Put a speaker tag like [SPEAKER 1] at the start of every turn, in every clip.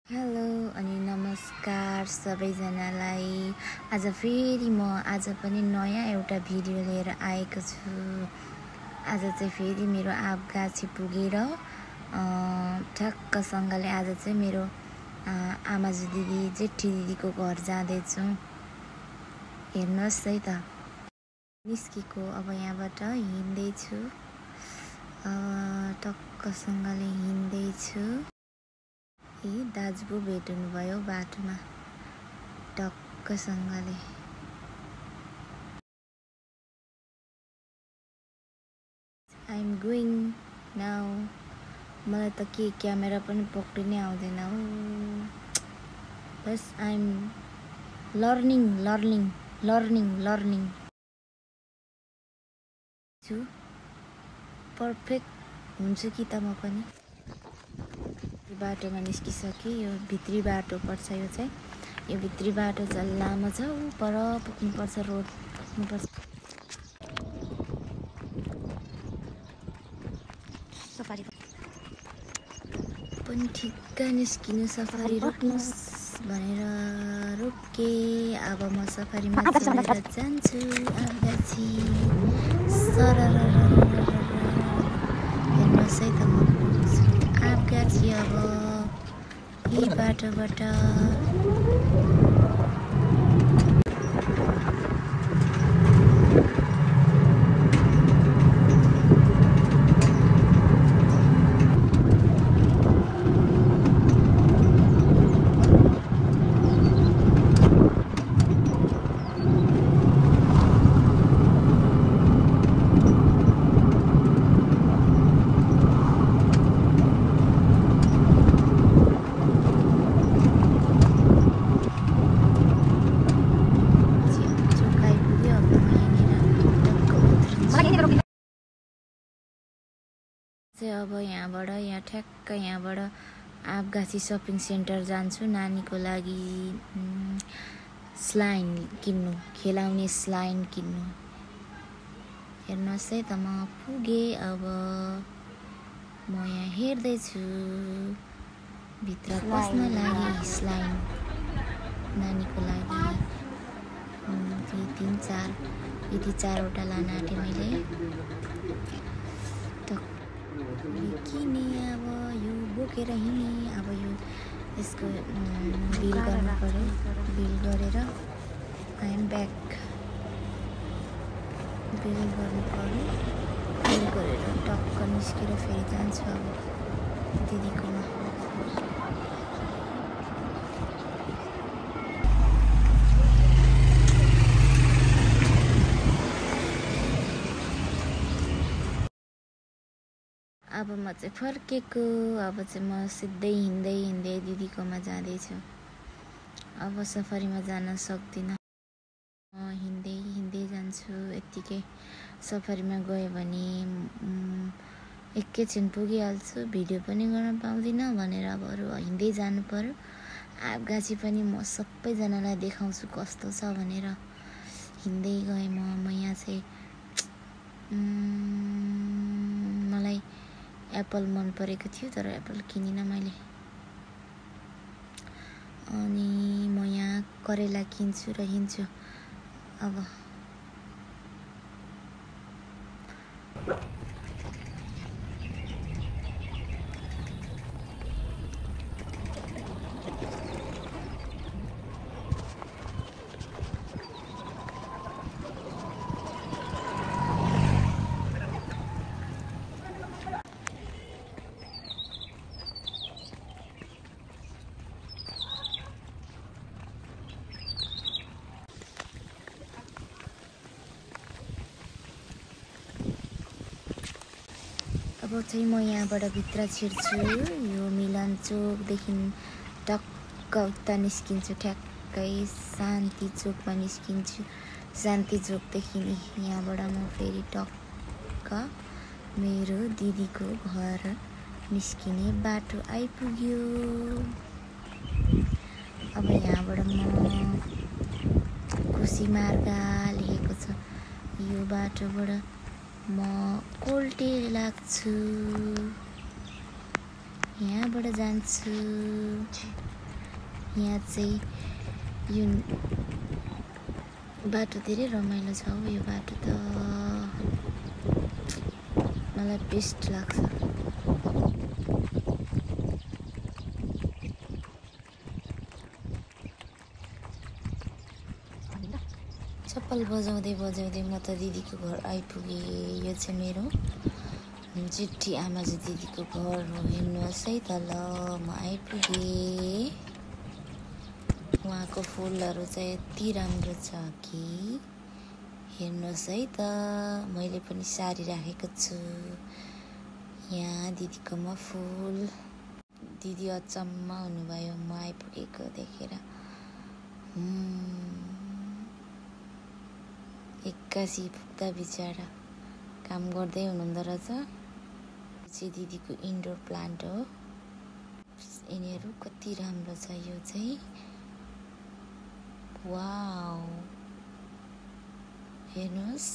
[SPEAKER 1] Hello अनि नमस्कार सबैजनालाई। आज फेरि म पनि नयाँ एउटा भिडियो लिएर आएको छु। आज चाहिँ फेरि मेरो आँपगाछी पुगेर ठ्याक्कसँगले आज चाहिँ मेरो आमाजु दिदी जेठी दिदीको घर जाँदैछु। हेर्नुहोस् है त, निस्केको अब यहाँबाट हिँड्दैछु, टक्कसँगले हिँड्दैछु। दाजु भेट हुनुभयो बाटोमा टक्कसँगले। I am going now. मलाई त के क्यामेरा पनि पक्रिनै आउँदैन हो। बस आई एम लर्निङ छु। पर्फेक्ट हुन्छु कि त म पनि। बाटोमा निस्किसकेँ। यो भित्री बाटो पर्छ। यो चाहिँ यो भित्री बाटो चाहिँ लामो छ। पर पुग्नुपर्छ, रोड पुग्नुपर्छ। सफारी पनि ठिक्क निस्किनु, सफारी रोक्नुहोस् भनेर रोके। अब म सफारीमा चढेर जान्छु आँपगाछी। हेर्नुहोस् है त, म पुग्छु आँपगाछी अब यही बाटोबाट। अब यहाँ ठ्याक्क यहाँबाट आँपगाछी सपिङ सेन्टर जान्छु नानीको लागि स्लाइन किन्नु, खेलाउने स्लाइन किन्नु। हेर्नुहोस् है त, म पुगेँ। अब म यहाँ हेर्दैछु भित्र पस्न लागि स्लाइन नानीको लागि। यति चारवटा लान आँटेँ मैले। किने अब यो बोकेर हिँडेँ। अब यो यसको बिल गर्नु पर्यो। बिल गरेर आई एम ब्याक। बिल गर्नु पर्यो। बिल गरेर टक्क निस्केर फेरि जान्छु अब दिदीकोमा। अब म चाहिँ फर्केको। अब चाहिँ म सिधै हिँड्दै दिदीकोमा जाँदैछु। अब सफारीमा जान सक्दिनँ। म हिँड्दै जान्छु। यत्तिकै सफारीमा गयो भने एकैछिन पुगिहाल्छु, भिडियो पनि गर्न पाउँदिनँ भनेर अब अरू हिँड्दै जानु पर्यो। आँपगाछी पनि म सबैजनालाई देखाउँछु कस्तो छ भनेर हिँड्दै गएँ म यहाँ चाहिँ। मलाई एप्पल मन परेको थियो तर एप्पल किनिनँ मैले। अनि म यहाँ करेला किन्छु र हिँड्छु अब। अब चाहिँ म यहाँबाट भित्र छिर्छु। यो मिलन चोकदेखि टक्क उता निस्किन्छु, ठ्याक्कै शान्ति चोकमा निस्किन्छु। शान्ति चोकदेखि यहाँबाट म फेरि टक्क मेरो दिदीको घर निस्किने बाटो आइपुग्यो। अब यहाँबाट म खुसी मार्ग लेखेको छ। यो बाटोबाट म कोल्टे लाग्छु, यहाँबाट जान्छु। यहाँ चाहिँ यो बाटो धेरै रमाइलो छ हौ। यो बाटो त मलाई बेस्ट लाग्छ। चप्पल बजाउँदै बजाउँदै म त दिदीको घर आइपुगेँ। यो चाहिँ मेरो जेठी आमाजी दिदीको घर हो। हेर्नुहोस् है त ल, म आइपुगेँ। उहाँको फुलहरू चाहिँ यति राम्रो छ कि हेर्नुहोस् है त। मैले पनि सारी राखेको छु। यहाँ दिदीकोमा फुल। दिदी अचम्म हुनुभयो म आइपुगेको देखेर। एक्कासी पुग्दा बिचरा काम गर्दै हुनुहुँदो रहेछ। चाहिँ दिदीको इन्डोर प्लान्ट हो। यिनीहरू कति राम्रो छ। यो चाहिँ वाउ, हेर्नुहोस्।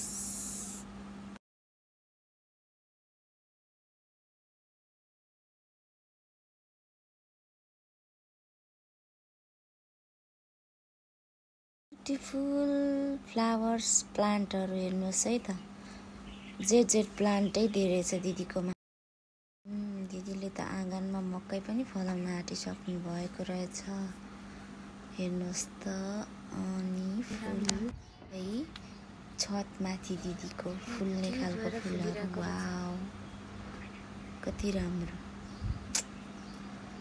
[SPEAKER 1] ब्युटिफुल फ्लावर्स प्लान्टहरू हेर्नुहोस् है त। जेड प्लान्टै धेरै छ दिदीकोमा। दिदीले त आँगनमा मकै पनि फलाउन आँटिसक्नु भएको रहेछ। हेर्नुहोस् त। अनि फुल है छतमाथि दिदीको फुल्ने खालको फुलहरू। वाउ, कति राम्रो,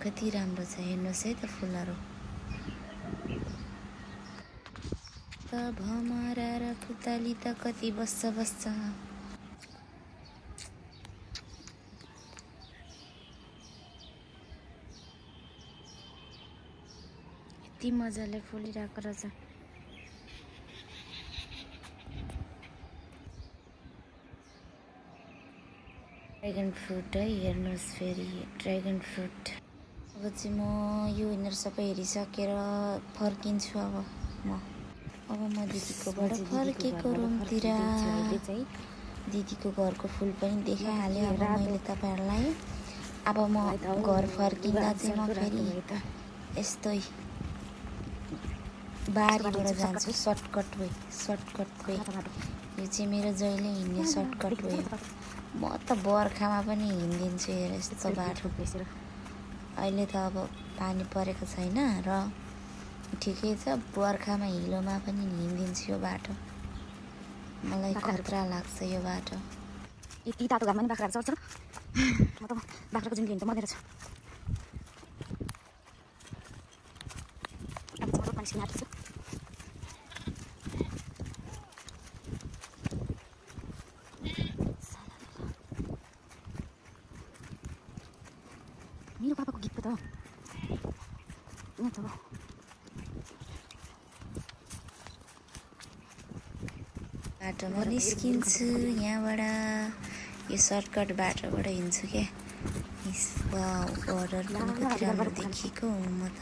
[SPEAKER 1] कति राम्रो छ। हेर्नुहोस् है त फुलहरू। त भमरा र पुतली त कति बस्छ। यति मजाले फुलिरहेको रहेछ। ड्र्यागन फ्रुट है, हेर्नुहोस् फेरि ड्र्यागन फ्रुट। अब चाहिँ म यो यिनीहरू सबै हेरिसकेर फर्किन्छु। अब म दिदीकोबाट फर्केको रुमतिर। दिदीको घरको फुल पनि देखाइहालेँ अब मैले तपाईँहरूलाई। अब म घर फर्किँदा चाहिँ म फेरि यस्तै बारीबाट जान्छु। Shortcut way. यो चाहिँ मेरो जहिले हिँड्ने सर्टकट वे। म त बर्खामा पनि हिँडिदिन्छु। हेर यस्तो बाटो। अहिले त अब पानी परेको छैन र ठिकै छ। बर्खामा हिलोमा पनि हिँडिदिन्छु यो बाटो। मलाई खतरा लाग्छ यो बाटो।
[SPEAKER 2] यति तातो घाममा नि बाख्राहरू चढ्छ। म त बाख्राको जिन्दगी हिँड्नु त मर्दै रहेछ। अब चाहिँ रोड पानी सिक्न आँटेको छु। मेरो पापाको गीत पो त यहाँ त
[SPEAKER 1] बाटोमा निस्किन्छु यहाँबाट। यो सर्टकट बाटोबाट हिँड्छु क्या। बर्डर पनि कति राम्रो देखिएको म त।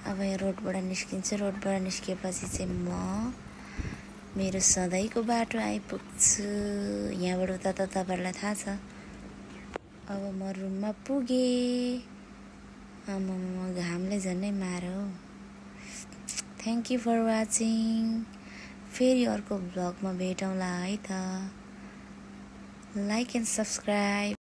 [SPEAKER 1] अब यो रोडबाट निस्किन्छु। रोडबाट निस्केपछि चाहिँ म मेरो सधैँको बाटो आइपुग्छु। यहाँबाट उता त तपाईँहरूलाई थाहा छ। अब म रुममा पुगेँ। घामले झन्डै मार्यो। Thank you for watching. फेरि अर्को भ्लगमा भेटौँला है त। Like and subscribe.